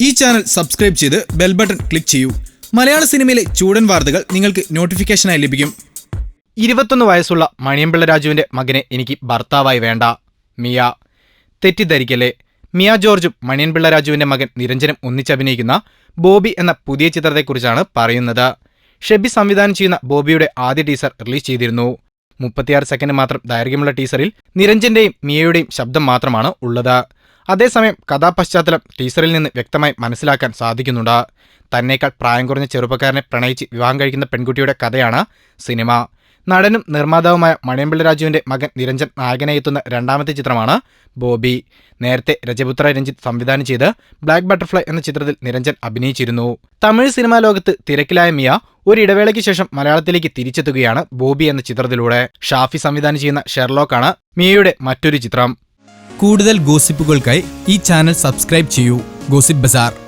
ഈ channel subscribe ചെയ്ത് bell button click ചെയ്യൂ. മലയാള സിനിമയിലെ ചൂടൻ വാർത്തകൾ നിങ്ങൾക്ക് നോട്ടിഫിക്കേഷനായി ലഭിക്കും. 21 വയസ്സുള്ള മണിയൻപിള്ള രാജുവിന്റെ മകനെ എനിക്ക് ഭർത്താവായി വേണ്ട. മിയ. തെറ്റിദ്ധരിക്കല്ലേ. മിയ ജോർജും മണിയൻപിള്ള രാജുവിന്റെ മകൻ നിരഞ്ജനും ഒന്നിച്ചഭിനയിക്കുന്ന ബോബി എന്ന പുതിയ ചിത്രത്തെക്കുറിച്ചാണ് പറയുന്നത്. ഷെബി സംവിധാനം ചെയ്യുന്ന ബോബിയുടെ ആദ്യ ടീസർ റിലീസ് ചെയ്തിരുന്നു. 36 സെക്കൻഡ് മാത്രം ദൈർഘ്യമുള്ള ടീസറിൽ നിരഞ്ജന്റെയും മിയയുടെയും ശബ്ദം മാത്രമാണ് ഉള്ളത്. അതേസമയം കഥാപശ്ചാത്തലം ടീസറിൽ നിന്ന് വ്യക്തമായി മനസ്സിലാക്കാൻ സാധിക്കുന്നുണ്ട്. തന്നേക്കാൾ പ്രായം കുറഞ്ഞ ചെറുപ്പക്കാരനെ പ്രണയിച്ച് വിവാഹം കഴിക്കുന്ന പെൺകുട്ടിയുടെ കഥയാണ് സിനിമ. നടനും നിർമ്മാതാവുമായ മണിയൻപിള്ള രാജുവിന്റെ മകൻ നിരഞ്ജൻ നായകനായി എത്തുന്ന രണ്ടാമത്തെ ചിത്രമാണ് ബോബി. നേരത്തെ രജപുത്ര രഞ്ജിത്ത് സംവിധാനം ചെയ്ത് ബ്ലാക്ക് ബട്ടർഫ്ലൈ എന്ന ചിത്രത്തിൽ നിരഞ്ജൻ അഭിനയിച്ചിരുന്നു. തമിഴ് സിനിമാ ലോകത്ത് തിരക്കിലായ മിയ ഒരിടവേളയ്ക്ക് ശേഷം മലയാളത്തിലേക്ക് തിരിച്ചെത്തുകയാണ് ബോബി എന്ന ചിത്രത്തിലൂടെ. ഷാഫി സംവിധാനം ചെയ്യുന്ന ഷെർലോക്കാണ് മിയയുടെ മറ്റൊരു ചിത്രം. കൂടുതൽ ഗോസിപ്പുകൾക്കായി ഈ ചാനൽ സബ്സ്ക്രൈബ് ചെയ്യൂ. ഗോസിപ്പ് ബസാർ.